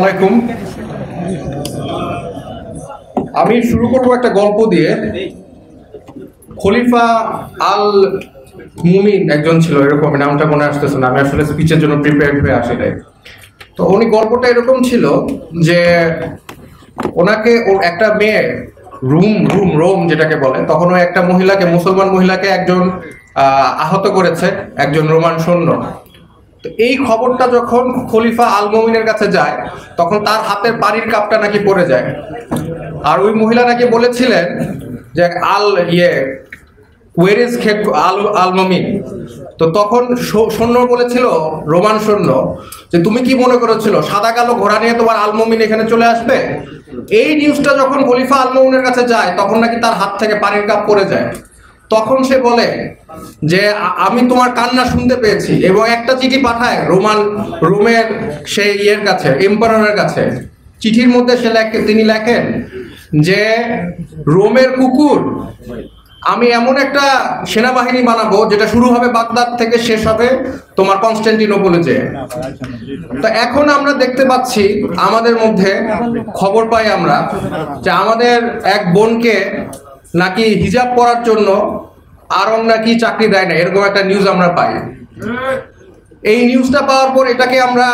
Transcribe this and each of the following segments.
আলাইকুম। আমি শুরু করব একটা গল্প দিয়ে। খলিফা আল মুমিন একজন ছিল, এরকম নামটা মনে আসতেছে না, আমি আসলে স্পিচের জন্য প্রিপেয়ার হয়ে আসি নাই। তো উনি গল্পটা এরকম ছিল যে ওনাকে ওর একটা মেয়ে রোম যেটাকে বলে, তখন ওই একটা মহিলাকে, মুসলমান মহিলাকে একজন আহত করেছে, একজন রোমান সৈন্য। তো এই খবরটা যখন খলিফা আল মুমিনের কাছে যায়, তখন তার হাতের পানির কাপটা নাকি পড়ে যায়। আর ওই মহিলা নাকি বলেছিলেন যে ওয়ের ইজ আল মুমিন। তো তখন সৈন্য বলেছিল, রোমান সৈন্য, যে তুমি কি মনে করেছিল সাদা কালো ঘোড়া নিয়ে তোমার আল মুমিন এখানে চলে আসবে? এই নিউজটা যখন খলিফা আল মুমিনের কাছে যায়, তখন নাকি তার হাত থেকে পানির কাপ পড়ে যায়। তখন সে বলে যে আমি তোমার কান্না শুনতে পেয়েছি, এবং একটা চিঠি পাঠায় রোমের সেই কাছে, এম্পারারের কাছে। চিঠির মধ্যে তিনি লেখেন যে রোমের কুকুর, আমি এমন একটা সেনাবাহিনী বানাবো যেটা শুরু হবে বাগদাদ থেকে, শেষ হবে তোমার কনস্টান্টিনোপলে যে। তো এখন আমরা দেখতে পাচ্ছি আমাদের মধ্যে খবর পাই আমরা যে আমাদের এক বোনকে নাকি হিজাব পরার জন্য আরং নাকি চাকরি দেয় না, এরকম একটা নিউজ আমরা পাই। এই নিউজটা পাওয়ার পর এটাকে আমরা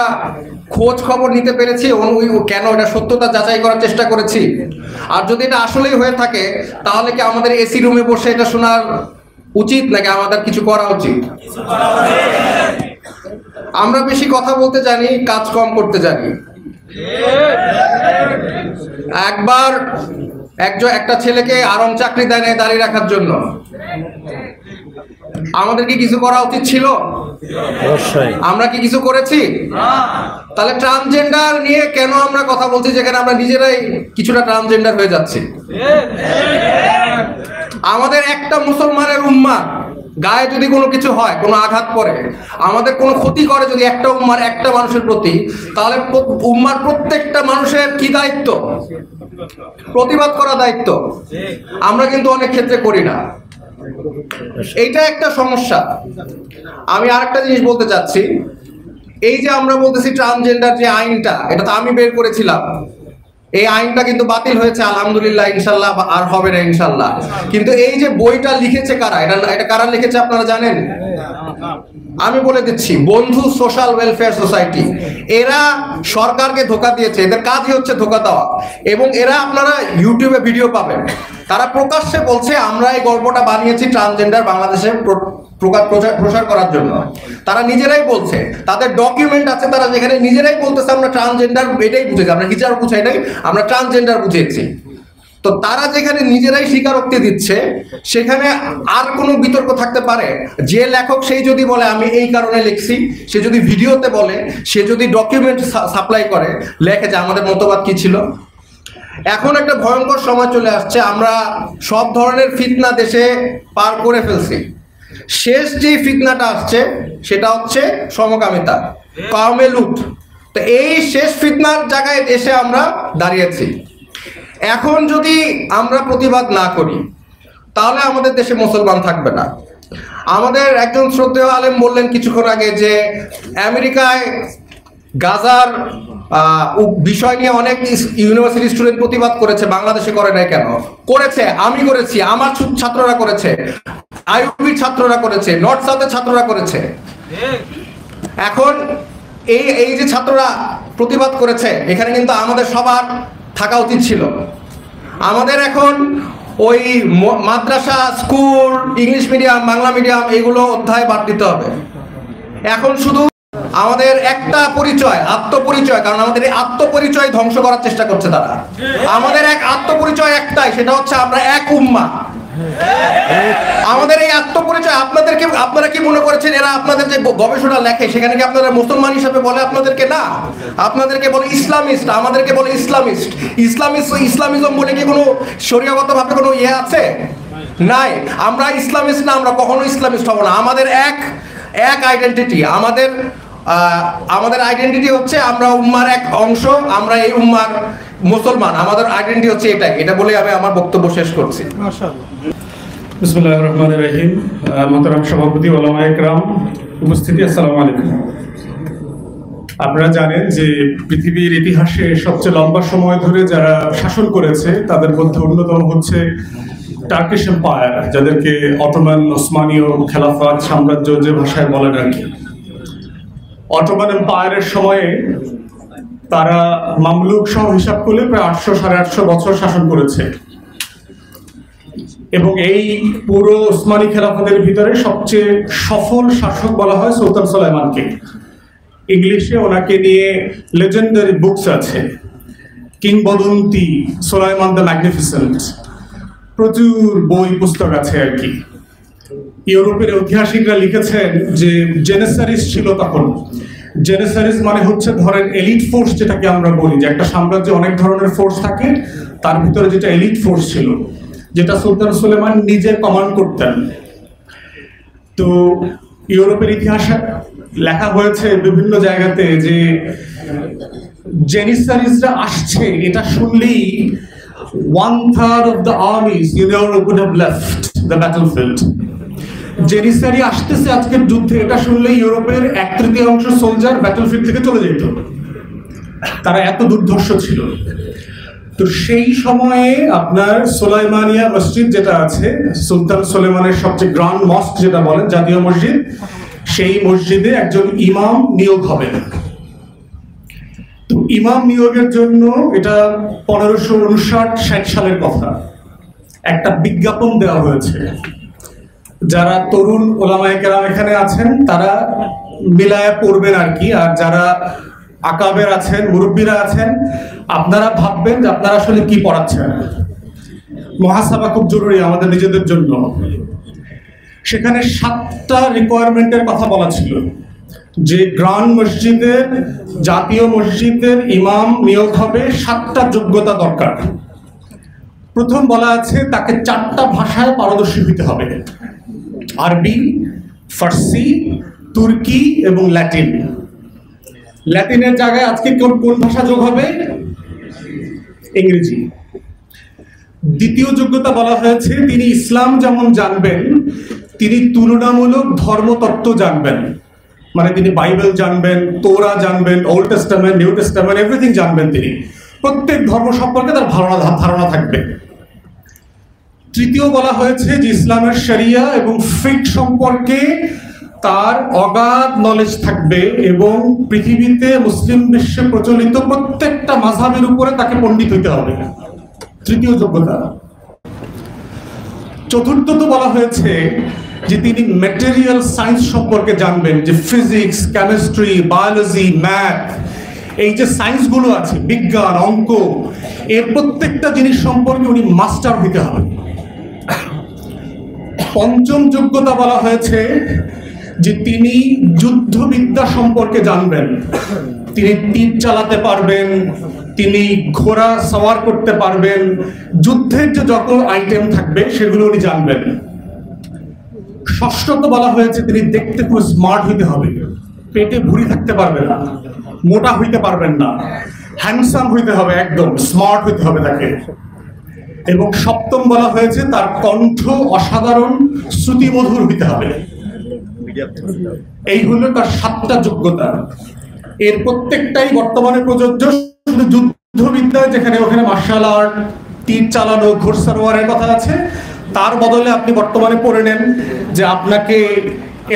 খোঁজ খবর নিতে পেরেছি, কেন এটা সত্যতা যাচাই করার চেষ্টা করেছি। আর যদি এটা আসলেই হয়ে থাকে, তাহলে কি আমাদের এসি রুমে বসে এটা শোনার উচিত, নাকি আমাদের কিছু করা উচিত? আমরা বেশি কথা বলতে জানি, কাজ কম করতে জানি। একবার একটা ছেলেকে আরং চাকরি দেয় না দাঁড়িয়ে রাখার জন্য, আমাদের কি কিছু করা উচিত ছিল? আমরা কি কিছু করেছি? তাহলে ট্রান্সজেন্ডার নিয়ে কেন আমরা কথা বলছি, যেখানে আমরা নিজেরাই কিছুটা ট্রান্সজেন্ডার হয়ে যাচ্ছি? আমাদের একটা মুসলমানের উম্মাহ গায়ে যদি কোনো কিছু হয়, কোনো আঘাত করে, আমাদের কোনো ক্ষতি করে যদি একটা উম্মার, একটা মানুষের প্রতি, তাহলে উম্মার প্রত্যেকটা মানুষের কি দায়িত্ব? প্রতিবাদ করা দায়িত্ব। আমরা কিন্তু অনেক ক্ষেত্রে করি না। এইটা একটা সমস্যা। আমি আরেকটা জিনিস বলতে চাচ্ছি, এই যে আমরা বলতেছি ট্রান্সজেন্ডার যে আইনটা, এটা তো আমি বের করেছিলাম। এই আইনটা কিন্তু বাতিল হয়েছে আলহামদুলিল্লাহ, ইনশাল্লাহ আর হবে না ইনশাল্লাহ। কিন্তু এই যে বইটা লিখেছে কারা, এটা কারা লিখেছে আপনারা জানেন? আমি বলে দিচ্ছি, বন্ধু সোশ্যাল ওয়েলফেয়ার সোসাইটি। এরা সরকারকে ধোঁকা দিয়েছে, এদের কাজই হচ্ছে ধোঁকা দেওয়া। এবং এরা, আপনারা ইউটিউবে ভিডিও পাবেন, তারা প্রকাশ্যে বলছে আমরা এই গল্পটা বানিয়েছি ট্রান্সজেন্ডার বাংলাদেশে প্রসার করার জন্য। তারা নিজেরাই বলছে, তাদের ডকুমেন্ট আছে, তারা যেখানে নিজেরাই বলতেছে আমরা ট্রান্সজেন্ডার এটাই বুঝেছি, আমরা হিজাব বুঝাই নাই, আমরা ট্রান্সজেন্ডার বুঝিয়েছি। তো তারা যেখানে নিজেরাই স্বীকারোক্তি দিচ্ছে, সেখানে আর কোনো বিতর্ক থাকতে পারে? যে লেখক সেই যদি বলে আমি এই কারণে লিখছি, সে যদি ভিডিওতে বলে, সে যদি ডকুমেন্ট সাপ্লাই করে, লেখে যে আমাদের মতবাদ কি ছিল। এখন একটা ভয়ঙ্কর সময় চলে আসছে, আমরা সব ধরনের ফিতনা দেশে পার করে ফেলছি। শেষ যে ফিতনাটা আসছে সেটা হচ্ছে সমকামিতা, কাউমে লুট। তো এই শেষ ফিতনার জায়গায় এসে আমরা দাঁড়িয়েছি। এখন যদি আমরা প্রতিবাদ না করি, তাহলে আমাদের দেশে মুসলমান থাকবে না। আমাদের একজন শ্রদ্ধেয় আলেম বললেন কিছুক্ষণ আগে যে আমেরিকায় গাজার বিষয় নিয়ে অনেক ইউনিভার্সিটি স্টুডেন্ট প্রতিবাদ করেছে, বাংলাদেশে করে নাই কেন? করেছে, আমি করেছি, আমার ছাত্ররা করেছে, আইইউবির ছাত্ররা করেছে, নর্থ সাউথের ছাত্ররা করেছে। এখন এই যে ছাত্ররা প্রতিবাদ করেছে, এখানে কিন্তু আমাদের সবার থাকা উচিত ছিল। আমাদের এখন ওই মাদ্রাসা, school, English medium, Bangla medium, এগুলো অধ্যায় বাদ দিতে হবে। এখন শুধু আমাদের একটা পরিচয়, আত্মপরিচয়, কারণ আমাদের এই আত্মপরিচয় ধ্বংস করার চেষ্টা করছে তারা। আমাদের এক আত্মপরিচয় একটাই, সেটা হচ্ছে আমরা এক উম্মাহ। আমাদের এই আত্মপরিচয় আপনারা কি মনে করেছেন এরা আপনাদের যে গবেষণা লেখে, সেখানে কি আপনারা মুসলমান হিসেবে বলে আপনাদেরকে? না, আপনাদেরকে বলে ইসলামিস্ট, আমাদেরকে বলে ইসলামিস্ট। ইসলামিজম বলে কি কোনো শরীয়গত ভাবে কোনো আছে? নাই। আমরা ইসলামিস্ট না, আমরা কখনো ইসলামিস্ট হব না। আমাদের এক আইডেন্টিটি, আমাদের আইডেন্টিটি হচ্ছে আমরা উম্মার এক অংশ, আমরা এই উম্মার মুসলমান, আমাদের আইডেন্টিটি হচ্ছে এটাই। এটা বলে আমি আমার বক্তব্য শেষ করছি। বিসমিল্লাহির রহমানির রহিম। মোহতারাম সভাপতি, ওলামায়ে কেরাম, উপস্থিতি, আসসালামু আলাইকুম। আপনারা জানেন যে পৃথিবীর ইতিহাসে সবচেয়ে লম্বা সময় ধরে যারা শাসন করেছে তাদের মধ্যে অন্যতম হচ্ছে টার্কিশ এম্পায়ার, যাদেরকে অটোমান ওসমানীয় খেলাফত সাম্রাজ্য যে ভাষায় বলেন আর কি। অটোমান এম্পায়ারের সময়ে তারা মামলুক সহ হিসাব করলে প্রায় 800-850 বছর শাসন করেছে, এবং এই পুরো ওসমানী খেলাফতের ভিতরে সবচেয়ে সফল শাসক বলা হয় সুলতান সুলাইমানকে। ইংলিশে ওনাকে নিয়ে লেজেন্ডারি বুকস আছে, কিংবদন্তি, সুলাইমান দ্য ম্যাগনিফিসেন্ট, প্রচুর বই পুস্তক আছে আর কি। ইউরোপের ঐতিহাসিকরা লিখেছেন যে জেনেসারিস ছিল তখন। জেনেসারিস মানে হচ্ছে ধরেন এলিট ফোর্স, যেটাকে আমরা বলি যে একটা সাম্রাজ্যে অনেক ধরনের ফোর্স থাকে, তার ভিতরে যেটা এলিট ফোর্স ছিল, যেটা সুলতান সুলেমান নিজে কমান্ড করতেন। তো ইউরোপের ইতিহাসে লেখা হয়েছে বিভিন্ন জায়গাতে যে জেনিসারিসরা আসছে, এটা শুনলেই 1/3 of the armies in Europe would have left the battlefield. জেনিসারি আসতেছে আজকের যুদ্ধে, এটা শুনলেই ইউরোপের 1/3 সোলজার ব্যাটলফিল্ড থেকে চলে যেত, তারা এত দুর্ধর্ষ ছিল। তো সেই সময়ে আপনার সুলাইমানিয়া মসজিদ যেটা আছে, সুলতান সুলেমানের সবচেয়ে গ্র্যান্ড মস্ক যেটা বলেন, জাতীয় মসজিদ, সেই মসজিদে একজন ইমাম নিয়োগ হবেন। তো ইমাম নিয়োগের জন্য এটা 1559-60 সালের কথা, একটা বিজ্ঞাপন দেওয়া হয়েছে। যারা তরুণ ওলামায়ে কেরাম এখানে আছেন তারা মিলায়া পড়বেন আর কি, আর যারা আকাবের আছেন, মুরব্বীরা আছেন, আপনারা ভাববেন যে আপনারা আসলে কি পড়াচ্ছেন। মুহাসাবা খুব জরুরি আমাদের নিজেদের জন্য। সেখানে 7টা রিকোয়ারমেন্টের কথা বলা ছিল যে গ্র্যান্ড মসজিদের, জাতীয় মসজিদের ইমাম নিয়োগ হবে, 7টা যোগ্যতা দরকার। প্রথম বলা আছে তাকে 4টা ভাষায় পারদর্শী হতে হবে, আরবি, ফার্সি, তুর্কি এবং ল্যাটিন। ল্যাটিনের জায়গায় আজকে কোন ভাষা যোগ হবে? ইংরেজি। দ্বিতীয় যোগ্যতা বলা হয়েছে তিনি ইসলাম যেমন জানবেন, তিনি তুলনামূলক ধর্মতত্ত্ব জানবেন, মানে তিনি বাইবেল জানবেন, তোরা জানবেন, old testament, new testament, everything জানবেন। তিনি প্রত্যেক ধর্ম সম্পর্কে তার ধারণা থাকবে। তৃতীয় বলা হয়েছে যে ইসলামের শরিয়া এবং ফিকহ সম্পর্কে তার অগাধ নলেজ থাকবে, এবং পৃথিবীতে মুসলিম বিশ্বে প্রচলিত প্রত্যেকটা মাযহাবের উপরে তাকে পণ্ডিত হইতে হবে, তৃতীয় যোগ্যতা। চতুর্থত বলা হয়েছে যে তিনি ম্যাটেরিয়াল সায়েন্স সম্পর্কে জানবেন, যে ফিজিক্স, কেমিস্ট্রি, বায়োলজি, ম্যাথ, এই যে সায়েন্সগুলো আছে, বিজ্ঞান, অঙ্ক, এর প্রত্যেকটা জিনিস সম্পর্কে উনি মাস্টার হইতে হবে। পঞ্চম যোগ্যতা বলা হয়েছে যে তিনি যুদ্ধবিদ্যা সম্পর্কে জানবেন, তিনি তীর চালাতে পারবেন, তিনি ঘোড়া সওয়ার করতে পারবেন, যুদ্ধের যে যত আইটেম থাকবে সেগুলো উনি জানবেন। ষষ্ঠত বলা হয়েছে তিনি দেখতে খুব স্মার্ট হইতে হবে, পেটে ভুঁড়ি থাকতে পারবে না, মোটা হইতে পারবেন না, হ্যান্ডসাম হইতে হবে, একদম স্মার্ট হইতে হবে তাকে। এবং সপ্তম বলা হয়েছে তার কণ্ঠ অসাধারণ শ্রুতিমধুর হইতে হবে। এই হলো তার 7টা যোগ্যতা। এর প্রত্যেকটাই বর্তমানে প্রযোজ্য। শুধু যুদ্ধবিদ্যায় যেখানে ওখানে মার্শাল আর্ট, তীর চালানো, ঘোড়সাওয়ারের কথা আছে, তার বদলে আপনি বর্তমানে পড়ে নেন যে আপনাকে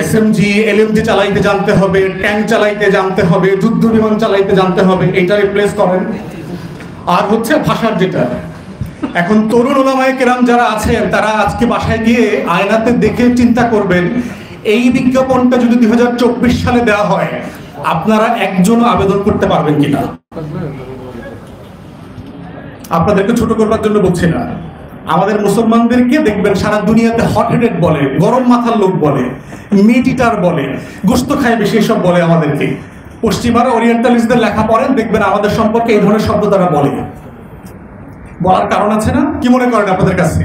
এসএমজি, এলএমজি চালাইতে জানতে হবে, ট্যাঙ্ক চালাইতে জানতে হবে, যুদ্ধ বিমান চালাইতে জানতে হবে, এইটা রিপ্লেস করেন। আর হচ্ছে ভাষার যেটা, এখন তরুণ ওলামায়ে কেরাম যারা আছেন তারা আজকে বাসায় গিয়ে আয়নাতে দেখে চিন্তা করবেন, এই বিজ্ঞাপনটা যদি 2024 সালে দেওয়া হয়, আপনারা একজনও আবেদন করতে পারবেন কিনা? আপনাদেরকে ছোট করবার জন্য বলছি না, আমাদের মুসলমানদেরকে দেখবেন সারা দুনিয়াতে হট হেডেড বলে, গরম মাথার লোক বলে, মিট ইটার বলে, গোস্ত খায় বেশি, সব বলে আমাদেরকে। পশ্চিমারা ওরিয়েন্টালিস্টদের লেখা পড়েন, দেখবেন আমাদের সম্পর্কে এই ধরনের শব্দ তারা বলে। বলার কারণ আছে না? কি মনে করেন আপনাদের কাছে?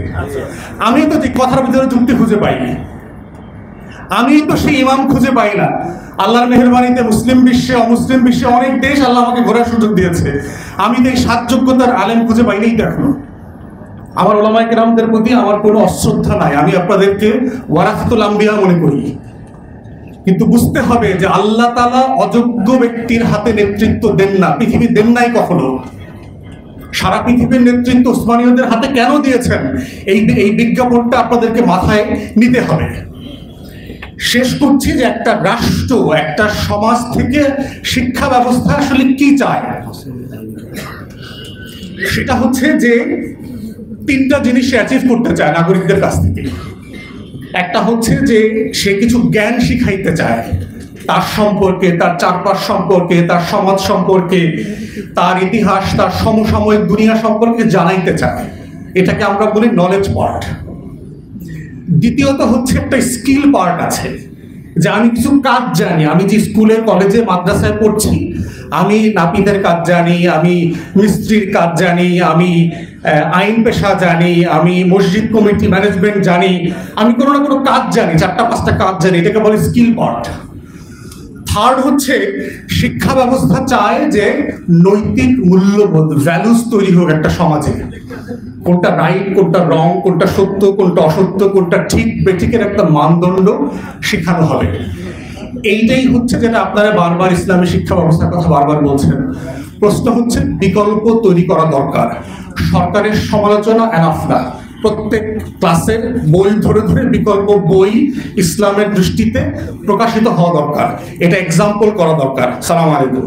আমি তো যে কথার ভিতরে যুক্তি খুঁজে পাইনি, আমি তো সেই ইমাম খুঁজে পাই না। আল্লাহর মেহেরবানিতে মুসলিম বিশ্বে, অমুসলিম বিশ্বে অনেক দেশ আল্লাহ আমাকে ঘোরার সুযোগ দিয়েছে, আমি তো এই 7 যোগ্যতার আলেম খুঁজে পাইনি এখনো। আমার ওলামায়ে কেরামদের প্রতি আমার কোনো অশ্রদ্ধা নাই, আমি আপনাদেরকে ওয়ারাসাতুল আম্বিয়া মনে করি, কিন্তু বুঝতে হবে যে আল্লাহ তাআলা অযোগ্য ব্যক্তির হাতে নেতৃত্ব দেন না, পৃথিবী দেন নাই কখনো। সারা পৃথিবীর নেতৃত্ব উসমানীয়দের হাতে কেন দিয়েছেন, এই বিজ্ঞাপনটা আপনাদেরকে মাথায় নিতে হবে। শেষ করছি যে একটা রাষ্ট্র, একটা সমাজ থেকে শিক্ষা ব্যবস্থা আসলে কি চায়, সেটা হচ্ছে যে তিনটা জিনিস অ্যাচিভ করতে চায় নাগরিকদের কাছ থেকে। একটা হচ্ছে যে সে কিছু জ্ঞান শিখাইতে চায়, তার সম্পর্কে, তার চারপাশ সম্পর্কে, তার সমাজ সম্পর্কে, তার ইতিহাস, তার সমসাময়িক দুনিয়া সম্পর্কে জানাইতে চায়। এটাকে আমরা বলি নলেজ পার্ট। দ্বিতীয়ত হচ্ছে একটা স্কিল পার্ট আছে, যে আমি কিছু কাজ জানি, আমি যে স্কুলে কলেজে মাদ্রাসায় পড়ছি, আমি নাপিতের কাজ জানি, আমি মিস্ত্রির কাজ জানি, আমি আইন পেশা জানি, আমি মসজিদ কমিটি ম্যানেজমেন্ট জানি, আমি কোনো না কোনো কাজ জানি, 4-5টা কাজ জানি, এটাকে বলে স্কিল পার্ট। থার্ড হচ্ছে শিক্ষা ব্যবস্থা চায় যে নৈতিক মূল্যবোধ, ভ্যালুস তৈরি হোক একটা সমাজে। কোনটা রাইট, কোনটা রং, কোনটা সত্য, কোনটা অসত্য, কোনটা ঠিক বেঠিকের একটা মানদণ্ড শেখানো হবে। এইটাই হচ্ছে যেটা আপনারা বারবার ইসলামী শিক্ষা ব্যবস্থার কথা বারবার বলছেন। প্রশ্ন হচ্ছে বিকল্প তৈরি করা দরকার। সরকারের সমালোচনা এনাফ না, প্রত্যেক ক্লাসের বই ধরে ধরে বিকল্প বই ইসলামের দৃষ্টিতে প্রকাশিত হওয়া দরকার, এটা এক্সাম্পল করা দরকার। সালাম আলাইকুম।